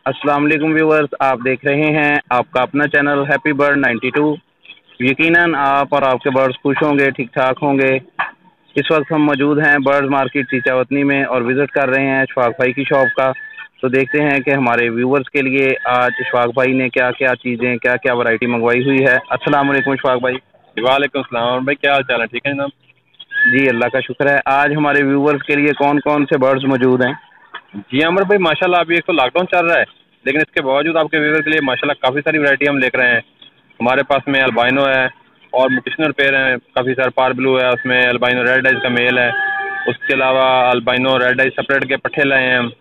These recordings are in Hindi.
अस्सलाम वालेकुम व्यूवर्स, आप देख रहे हैं आपका अपना चैनल हैप्पी बर्ड 92। यकीनन आप और आपके बर्ड्स खुश होंगे, ठीक ठाक होंगे। इस वक्त हम मौजूद हैं बर्ड्स मार्केट चीचावतनी में और विज़िट कर रहे हैं इशफाक भाई की शॉप का। तो देखते हैं कि हमारे व्यूवर्स के लिए आज इशफाक भाई ने क्या क्या चीज़ें, क्या क्या वैरायटी मंगवाई हुई है। अस्सलाम वालेकुम इशफाक भाई। वालेकुम सलाम भाई, क्या हाल चाल है? ठीक है जनाब। जी अल्लाह का शुक्र है। आज हमारे व्यूवर्स के लिए कौन कौन से बर्ड्स मौजूद हैं? जी अमर भाई, माशाल्लाह अभी एक तो लॉकडाउन चल रहा है, लेकिन इसके बावजूद आपके व्यूवर के लिए माशाल्लाह काफ़ी सारी वैरायटी हम लेकर आए हैं। हमारे पास में अल्बाइनो है और मुकेशनल पेयर हैं काफ़ी सारे। पार ब्लू है, उसमें अल्बाइनो रेड आइज का मेल है। उसके अलावा अल्बाइनो रेड आइज सेपरेट के पट्ठे लाए हैं हम।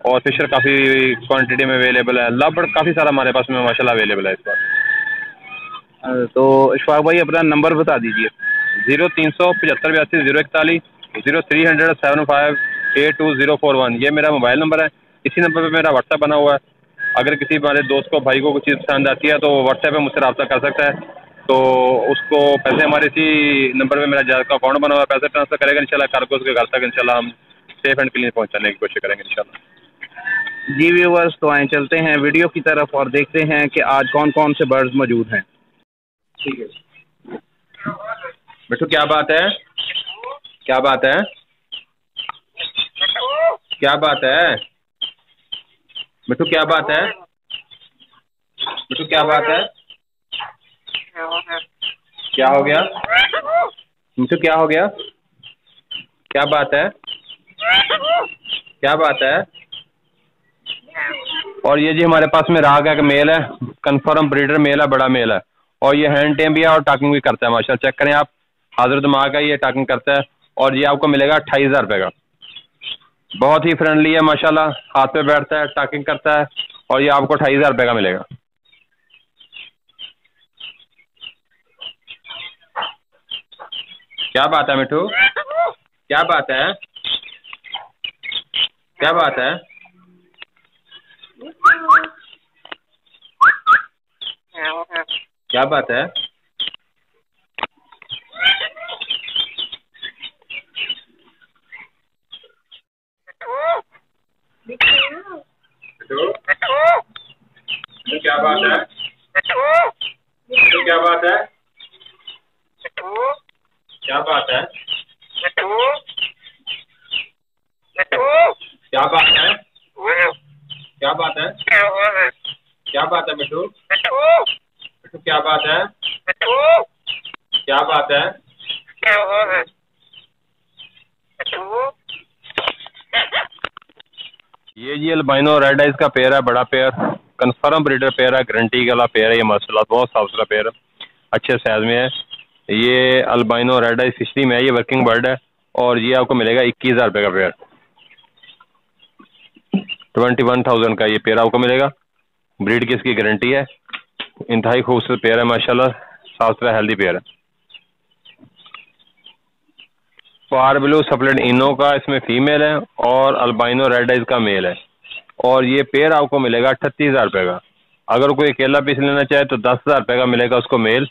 और फिशर काफ़ी क्वान्टिटी में अवेलेबल है। लव बर्ड काफ़ी सारा हमारे पास में माशाल्लाह अवेलेबल है इस बार। तो इशफाक भाई अपना नंबर बता दीजिए। 0375 82 041 03007582 041, ये मेरा मोबाइल नंबर है। इसी नंबर पे मेरा व्हाट्सएप बना हुआ है। अगर किसी हमारे दोस्त को, भाई को कुछ चीज़ पसंद आती है तो व्हाट्सएप पे मुझसे रब्ता कर सकता है। तो उसको पैसे हमारे इसी नंबर पे मेरा जायज़ का अकाउंट बना हुआ है, पैसे ट्रांसफ़र करेगा इंशाल्लाह। कार्गो उसके घर तक इंशाल्लाह हम सेफ एंड क्लीन पहुँचाने की कोशिश करेंगे इंशाल्लाह। जी व्यूवर्स, तो आए चलते हैं वीडियो की तरफ और देखते हैं कि आज कौन कौन से बर्ड्स मौजूद हैं। ठीक है बिट्टू, क्या बात है? क्या बात है? क्या बात है बिट्टू? क्या बात है बिट्टू? क्या बात है? क्या हो गया बिट्टू? क्या हो गया? क्या बात है? क्या बात है? और ये जी हमारे पास में राग है कि मेल है, कन्फर्म ब्रीडर मेल है, बड़ा मेल है। और ये हैंड टेम भी है और टाकिंग भी करता है माशाल्लाह। चेक करें आप, हाजिर दिमाग है, ये टाकिंग करता है। और ये आपको मिलेगा 28,000 रुपये का। बहुत ही फ्रेंडली है माशाल्लाह, हाथ पे बैठता है, टाकिंग करता है। और ये आपको 28,000 रुपये का मिलेगा। क्या बात है मिठू? क्या बात है? क्या बात है? क्या बात है? मिठू, क्या बात है? मिठू, क्या बात है? क्या बात है? क्या बात है? क्या बात है? क्या बात है मिठू? मिठू, क्या बात है? क्या बात है? ये जी अल्बाइनो रेड आइज का पेयर है, बड़ा पेयर, कन्फर्म ब्रीडर पेयर है, गारंटी वाला पेयर है। ये माशाल्लाह बहुत साफ सुथरा पेयर है, अच्छे साइज में है। ये अल्बाइनो रेड आइज फिशरी में है, ये वर्किंग बर्ड है। और ये आपको मिलेगा 21,000 रुपये का पेयर। 21,000 का ये पेयर आपको मिलेगा। ब्रीड की इसकी गारंटी है। इंतहाई खूबसूरत पेयर है माशाल्लाह, साफ सुथरा हेल्दी पेयर है। पार ब्लू सप्लेट इनो का इसमें फीमेल है और अल्बाइनो रेड आइज का मेल है। और ये पेयर आपको मिलेगा 38,000 रुपये का। अगर कोई अकेला पीस लेना चाहे तो 10,000 रुपये का मिलेगा उसको मेल,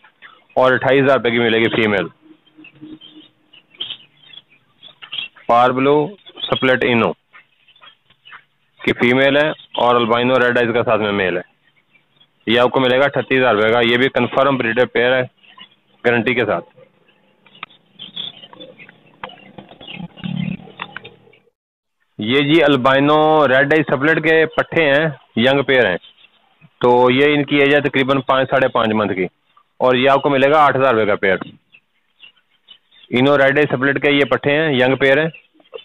और 28,000 रुपये की मिलेगी फीमेल। पार ब्लू सप्लेट इनो की फीमेल है और अल्बाइनो रेड आइज का साथ में मेल है। ये आपको मिलेगा 38,000 रुपये का। ये भी कन्फर्म ब्रीडर पेयर है, गारंटी के साथ। ये जी अल्बाइनो रेड आइज सप्लेट के पट्ठे हैं, यंग पेयर हैं। तो ये इनकी एज है तकरीबन 5 साढ़े 5 मंथ की। और ये आपको मिलेगा 8,000 रुपये का पेयर। इनो रेड आइज सप्लेट के ये पट्ठे हैं, यंग पेयर हैं,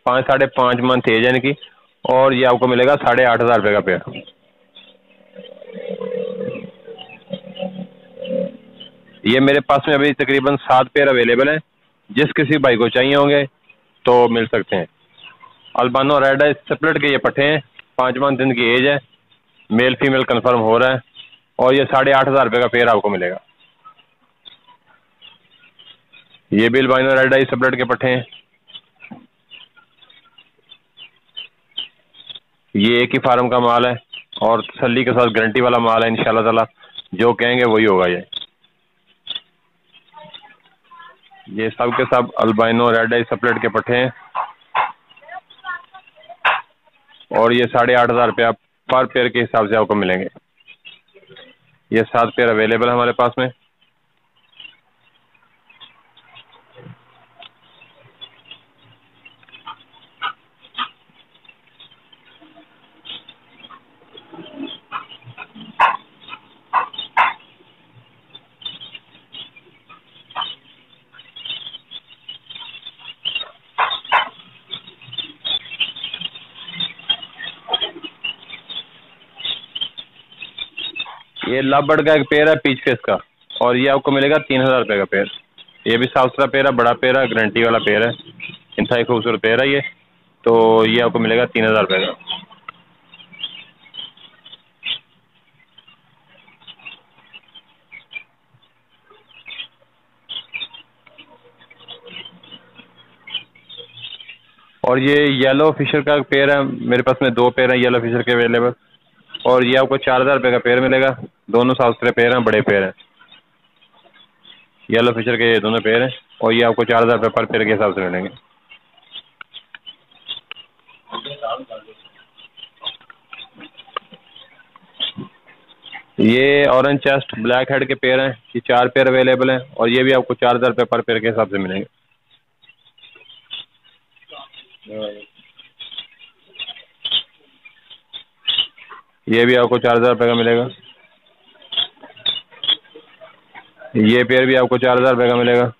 5 साढ़े 5 मंथ एज है इनकी। और ये आपको मिलेगा 8,500 रुपये का पेयर। ये मेरे पास में अभी तकरीबन 7 पेयर अवेलेबल हैं। जिस किसी भाई को चाहिए होंगे तो मिल सकते हैं। अल्बानो रेड आइज सेपरेट के ये पट्ठे हैं, 5 मंथ इनकी एज है, मेल फीमेल कंफर्म हो रहा है। और ये 8,500 रुपये का पेयर आपको मिलेगा। ये भी अल्बानो रेड आइज सेपरेट के पट्ठे हैं। ये एक ही फार्म का माल है और तसल्ली के साथ गारंटी वाला माल है इंशाल्लाह ताला। जो कहेंगे वही होगा। ये सब के सब अल्बाइनो रेड आइज सेपरेट के पट्ठे हैं। और ये 8,500 रुपया पर पेयर के हिसाब से आपको मिलेंगे। ये 7 पेयर अवेलेबल है हमारे पास में। ये लव बर्ड का एक पेयर है पीच फेस का, और ये आपको मिलेगा 3000 रुपये का पेयर। ये भी साफ सुथरा पेयर है, बड़ा पेयर है, गारंटी वाला पेयर है, इंतहाई खूबसूरत पेयर है ये। तो ये आपको मिलेगा 3000 रुपये का। और ये येलो फिशर का पेयर है, मेरे पास में 2 पेयर है येलो फिशर के अवेलेबल, और ये आपको 4000 रुपये का पेयर मिलेगा। दोनों साफ सुथरे पेयर हैं, बड़े पेयर हैं, येलो फिशर के ये दोनों पेयर हैं, और ये आपको 4000 रुपये पर पेयर के हिसाब से मिलेंगे। ये ऑरेंज चेस्ट ब्लैक हेड के पेयर हैं, ये 4 पेयर अवेलेबल हैं, और ये भी आपको 4000 रुपये पर पेयर के हिसाब से मिलेंगे। ये भी आपको 4000 रुपये का मिलेगा। ये पेयर भी आपको 4000 रुपये का मिलेगा।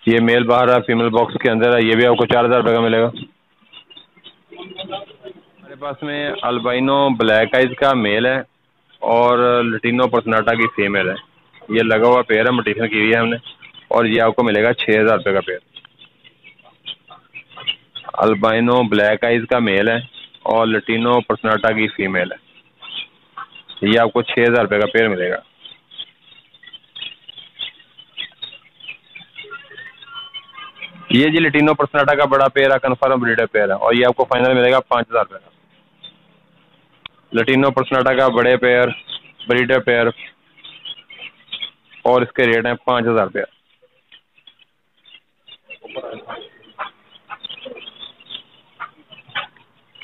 ये मेल बाहर है, फीमेल बॉक्स के अंदर है, ये भी आपको 4000 रुपये का मिलेगा। हमारे पास में अल्बाइनो ब्लैक आइज का मेल है और लटीनो पर्सनाटा की फीमेल है। ये लगा हुआ पेयर है, मोटिफिकेशन की हुई है हमने, और ये आपको मिलेगा 6000 रुपये का पेयर। अल्बाइनो ब्लैक आइज का मेल है और लटीनो पर्सनाटा की फीमेल है, ये आपको 6000 रुपये का पेयर मिलेगा। ये जी लटीनो पर्सनाटा का बड़ा पेयर है, कन्फर्म ब्रीडर पेयर है, और ये आपको फाइनल मिलेगा 5000 रुपये का। लटीनो पर्सनाटा का बड़े पेयर ब्रीडर पेयर, और इसके रेट हैं 5000 रुपये।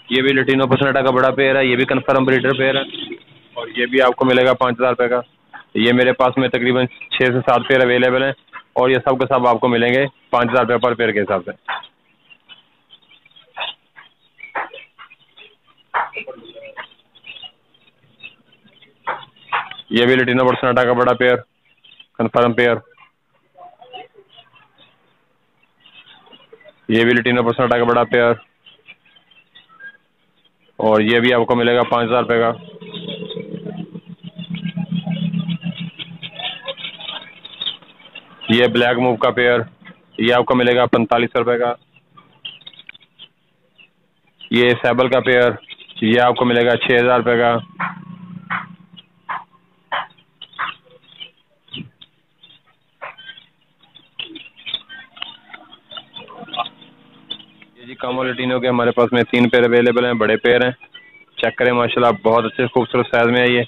ये भी लटीनो पर्सनाटा का बड़ा पेयर है, ये भी कन्फर्म ब्रीडर पेयर है, और ये भी आपको मिलेगा 5000 रुपये का। ये मेरे पास में तकरीबन 6 से 7 पेयर अवेलेबल हैं, और ये सब के सब आपको मिलेंगे 5000 रुपये पर पेयर के हिसाब से। ये भी लटीनो पर्सनाटा का बड़ा पेयर कन्फर्म पेयर, ये भी लटीनो पर्सनाटा का बड़ा पेयर, और ये भी आपको मिलेगा 5000 रुपये का। ये ब्लैक मूव का पेयर, ये आपको मिलेगा 4500 रुपये का। ये सैबल का पेयर, ये आपको मिलेगा 6000 रुपये का। ये जी कामो लटीनो के हमारे पास में 3 पेयर अवेलेबल हैं, बड़े पेयर हैं, चेक करें माशाल्लाह बहुत अच्छे खूबसूरत साइज में है ये,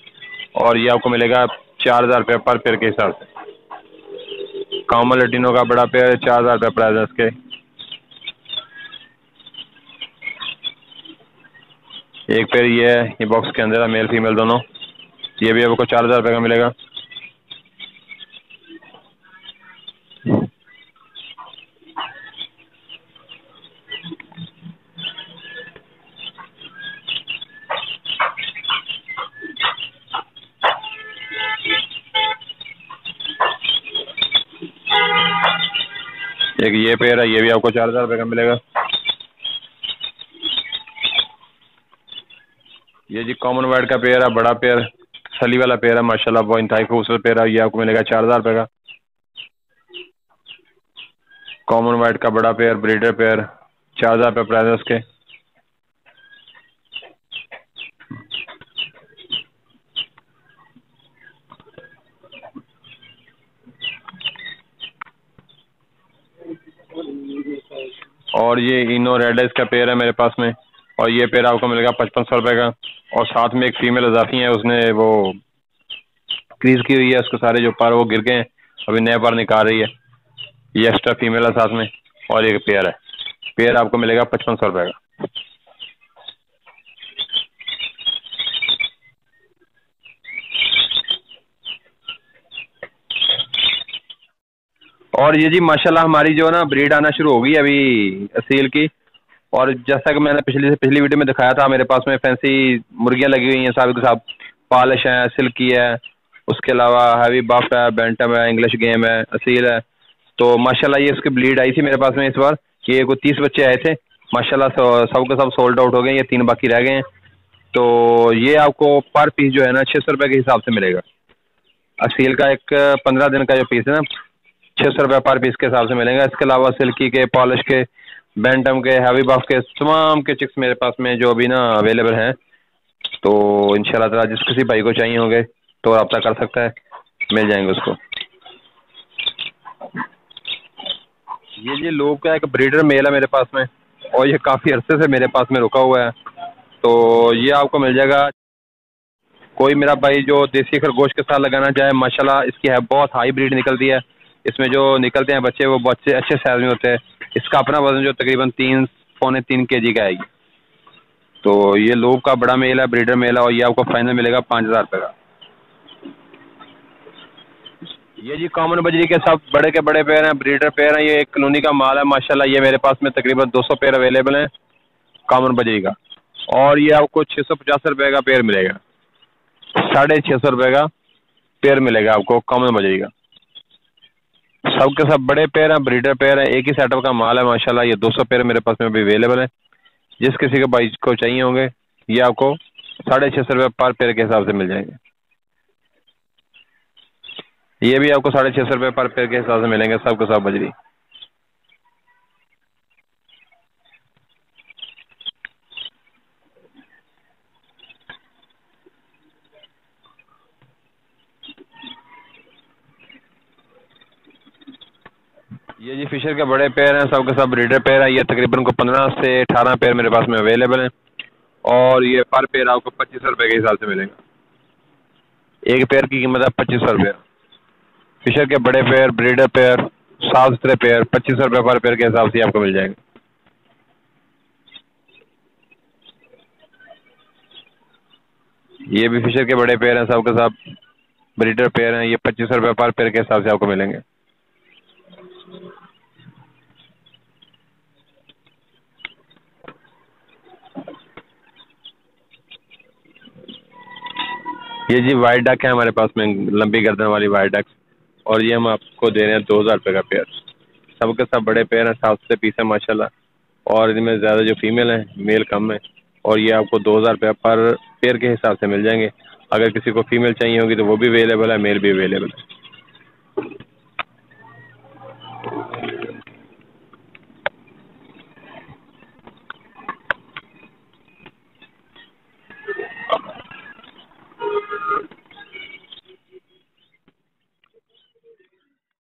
और ये आपको मिलेगा 4000 रुपये पर पेयर के हिसाब से। कामो लटीनो का बड़ा पेयर है, 4000 रुपये प्राइस है इसके। एक पेयर ये है, ये बॉक्स के अंदर है, मेल फीमेल दोनों, ये भी आपको 4000 रुपये का मिलेगा। एक ये पेयर है, ये भी आपको 4000 रुपये का मिलेगा। ये जी कॉमन वाइट का पेयर है, बड़ा पेयर सली वाला पेयर है, माशाल्लाह बहुत इंतहाई खूबसूरत पेयर है, ये आपको मिलेगा 4000 रुपये का। कॉमन वाइट का बड़ा पेयर ब्रीडर पेयर, 4000 रुपये प्राइस है उसके। और ये इनो रेड है, इसका पेयर है मेरे पास में, और ये पेयर आपको मिलेगा 5500 रुपये का, और साथ में एक फीमेल अजाफी है, उसने वो क्रीज की हुई है, उसके सारे जो पर वो गिर गए हैं, अभी नए पर निकाल रही है, ये एक्स्ट्रा फीमेल है साथ में, और एक पेयर है। पेयर आपको मिलेगा 5500 रुपये का। और ये जी माशाल्लाह हमारी जो है ना ब्रीड आना शुरू हो गई अभी असील की। और जैसा कि मैंने पिछली वीडियो में दिखाया था, मेरे पास में फैंसी मुर्गियां लगी हुई हैं, साहब के साथ पॉलिश है, सिल्की है, उसके अलावा हैवी बफ है, बैंटम है, इंग्लिश गेम है, असील है। तो माशाल्लाह ये उसकी ब्रीड आई थी मेरे पास में इस बार। ये कोई 30 बच्चे आए थे माशाल्लाह, सब के सब सोल्ड आउट हो गए, ये 3 बाकी रह गए हैं। तो ये आपको पर पीस जो है ना 600 रुपये के हिसाब से मिलेगा। असील का एक 15 दिन का जो पीस है ना 600 रुपये पर पीस के हिसाब से मिलेगा। इसके अलावा सिल्की के, पॉलिश के, बैंटम के, हैवी बफ के तमाम के चिक्स मेरे पास में जो अभी ना अवेलेबल हैं। तो इंशाल्लाह ताला जिस किसी भाई को चाहिए होंगे तो रब्ता कर सकता है, मिल जाएंगे उसको। ये जी लोग का एक ब्रीडर मेल है मेरे पास में, और ये काफ़ी अरसे से मेरे पास में रुका हुआ है। तो ये आपको मिल जाएगा। कोई मेरा भाई जो देसी खरगोश के साथ लगाना चाहे, माशाल्लाह इसकी है बहुत हाई ब्रीड निकलती है। इसमें जो निकलते हैं बच्चे वो बहुत अच्छे साइज में होते हैं। इसका अपना वजन जो तकरीबन 3 पौने 3 kg का आएगी। तो ये लोग का बड़ा मेल है, ब्रीडर मेल है, और ये आपको फाइनल मिलेगा 5000 रुपये का। ये जी कॉमन बजरी के सब बड़े के बड़े पेयर हैं, ब्रीडर पेयर हैं। ये एक कॉलोनी का माल है माशाल्लाह। ये मेरे पास में तकरीबन 200 पेयर अवेलेबल हैं कॉमन बजरी का। और ये आपको 650 रुपये का पेयर मिलेगा, 650 रुपये का पेयर मिलेगा आपको कॉमन बजरी का। सब के सब बड़े पेयर हैं, ब्रीडर पेयर हैं, एक ही सेटअप का माल है माशाल्लाह। ये 200 पेयर मेरे पास में भी अवेलेबल है। जिस किसी के भाई को चाहिए होंगे ये आपको 650 रुपये पर पेयर के हिसाब से मिल जाएंगे। ये भी आपको 650 रुपये पर पेयर के हिसाब से मिलेंगे, सब के सब बजरी। ये जी फिशर के बड़े पेयर हैं, सब के सब ब्रीडर पेयर हैं। ये तकरीबन को 15 से 18 पेयर मेरे पास में अवेलेबल हैं। और ये पर पेयर आपको 2500 रुपये के हिसाब से मिलेगा। एक पेयर की कीमत है 2500 रुपये। फिशर के बड़े पेयर, ब्रीडर पेयर, साफ सुथरे पेयर 2500 रुपये पर पेयर के हिसाब से आपको मिल जाएंगे। ये भी फिशर के बड़े पेयर हैं, सब के सब ब्रीडर पेयर हैं। ये 2500 रुपये पर पेयर के हिसाब से आपको मिलेंगे। ये जी वाइट डक है हमारे पास में, लंबी गर्दन वाली वाइट डक, और ये हम आपको दे रहे हैं 2000 रुपये का पेयर। सब के सब बड़े पेयर हैं, 7 से पीस है माशाल्लाह। और इनमें ज़्यादा जो फीमेल है, मेल कम है। और ये आपको 2000 रुपये पर पेयर के हिसाब से मिल जाएंगे। अगर किसी को फीमेल चाहिए होगी तो वो भी अवेलेबल है, मेल भी अवेलेबल है।